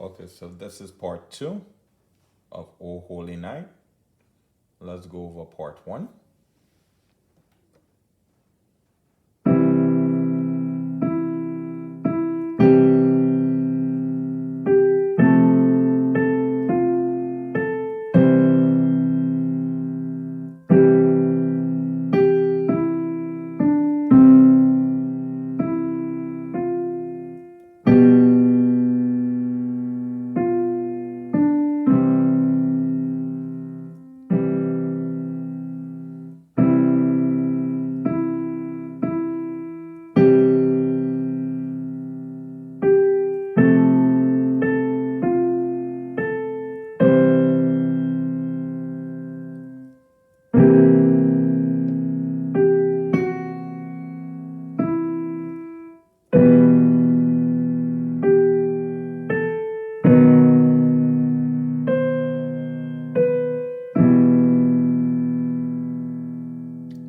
Okay, so this is part 2 of O Holy Night. Let's go over part 1.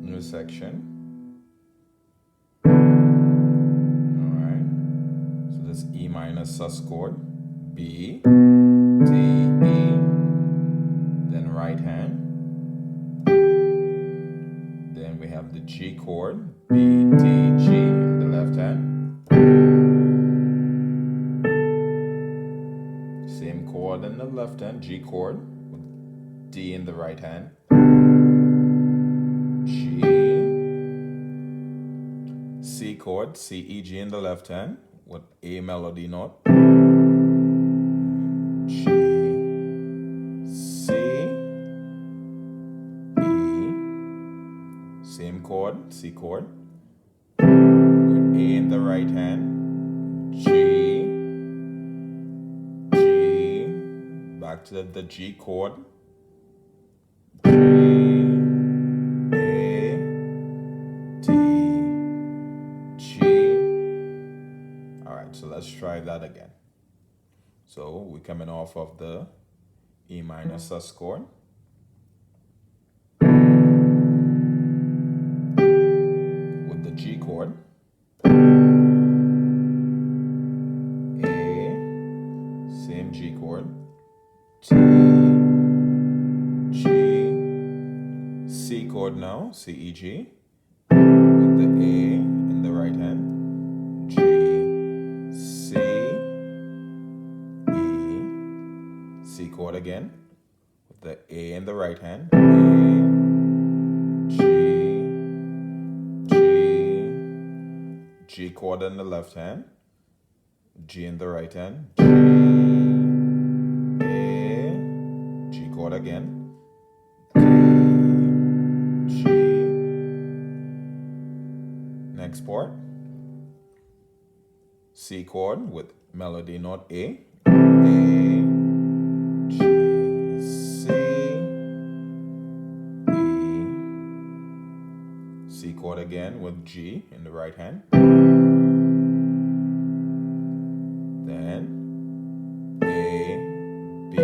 New section. Alright. So this E minor sus chord. B, D, E, then right hand. Then we have the G chord. B, D, G in the left hand. Same chord in the left hand, G chord, with D in the right hand. G, C chord, C, E, G in the left hand, with A melody note. G, C, E, same chord, C chord, with A in the right hand. G, G, back to the G chord. G, A, D, G. All right, so let's try that again. So we're coming off of the E minor sus chord. With the G chord. A, same G chord. T, G, C chord now, C, E, G. With the A in the right hand. G, C, E, C chord again. With the A in the right hand. A, G, G, G chord in the left hand. G in the right hand. G, A, G chord again. D, G. Next part. C chord with melody note A. A, G, C, E. C chord again with G in the right hand. Then A, B.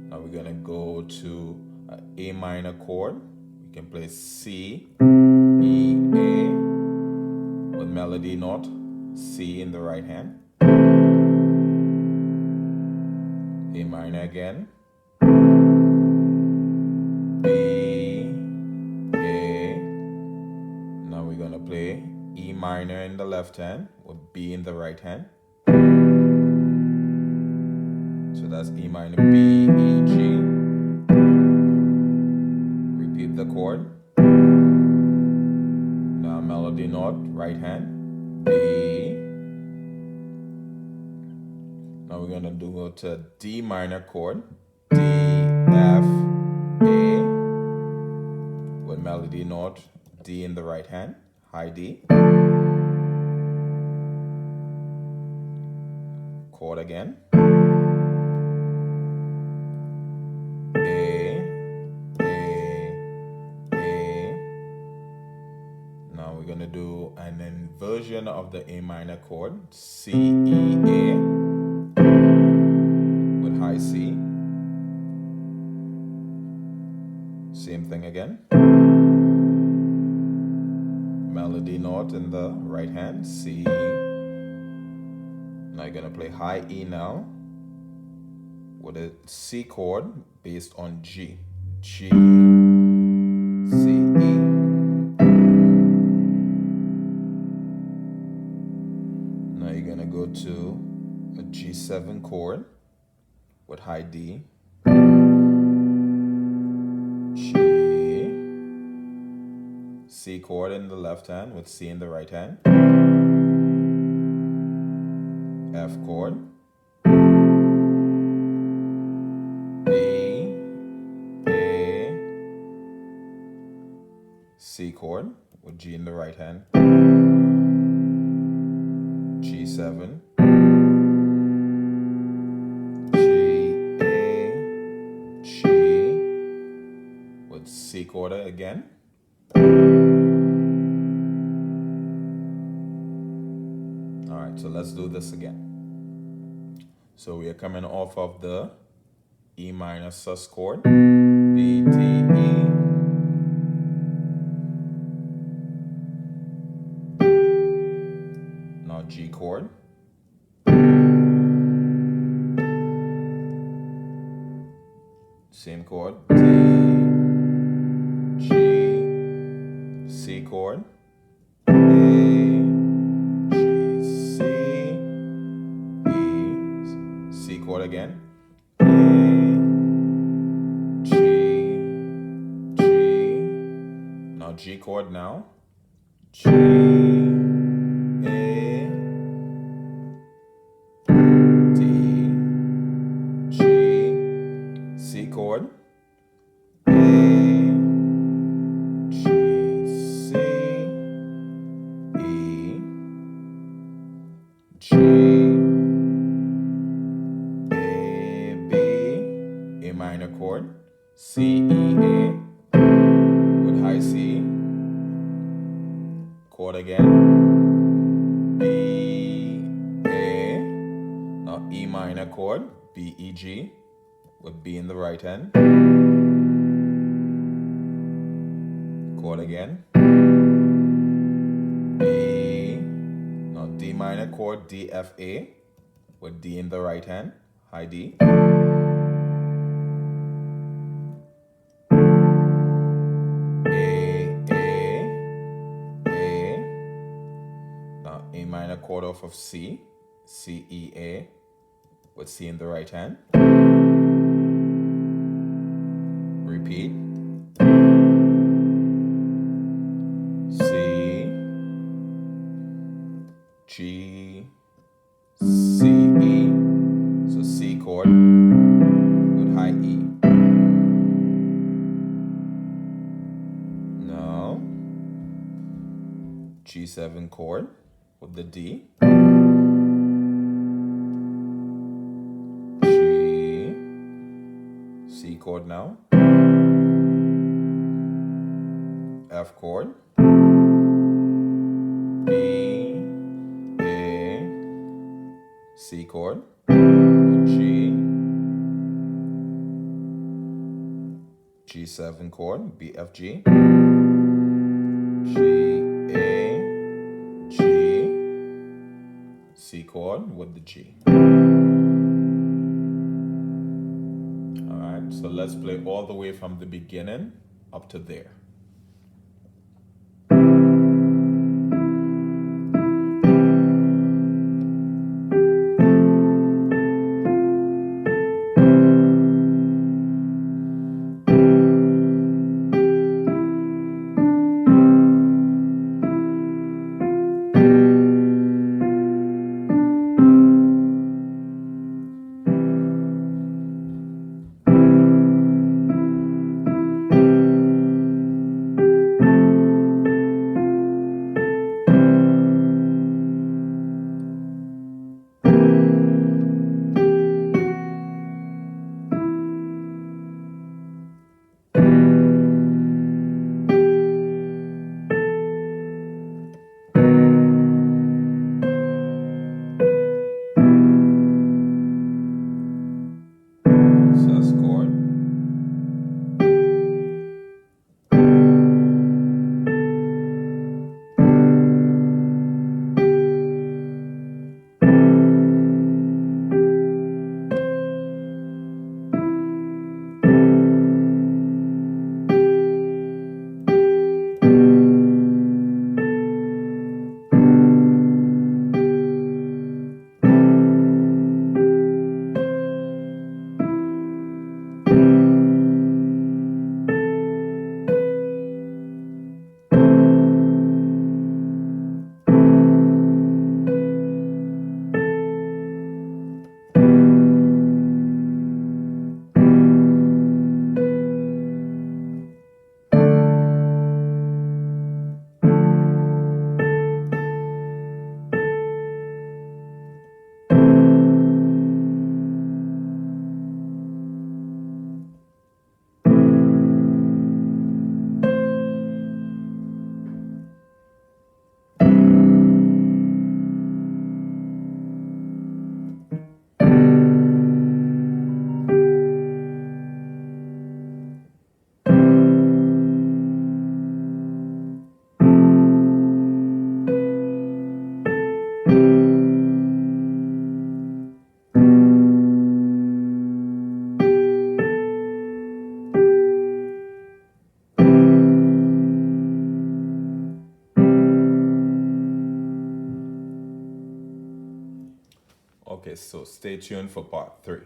Now we're gonna go to A minor chord. We can play C, E, A with melody note C in the right hand. A minor again. B, A. Now we're gonna play E minor in the left hand with B in the right hand. So that's E minor, B, E, G. Repeat the chord. Now melody note, right hand, B. Now we're gonna go to D minor chord, D, F, A, with melody note, D in the right hand, high D. Chord again. Now we're gonna do an inversion of the A minor chord, C, E, A, with high C. Same thing again. Melody note in the right hand, C. Now you're gonna play high E now, with a C chord based on G. G, C, E. Now you're gonna go to a G7 chord with high D. G, C chord in the left hand with C in the right hand. F chord. B, A, C chord with G in the right hand. G7. G, A, G with C chord again. Alright, so let's do this again. So we are coming off of the E minor sus chord, B, T, E. Now G chord. Same chord, D, G, C chord, A, G, C, E, C chord again, A, G, G, now G chord now, G, A, D, G, C chord, A, G, C, E, G, A, B, A minor chord, C, E, A, with high C, chord again, B, A, now E minor chord, B, E, G, with B in the right hand, chord again, B, now D minor chord, D, F, A, with D in the right hand, high D, A, now A minor chord off of C, C, E, A, with C in the right hand, repeat, C, G, C, E, so C chord with high E. Now G7 chord with the D, G, C chord now, F chord, B, A, C chord, G, G7 chord, B, F, G, G, A, G, C chord with the G. Alright, so let's play all the way from the beginning up to there. Okay, so stay tuned for part 3.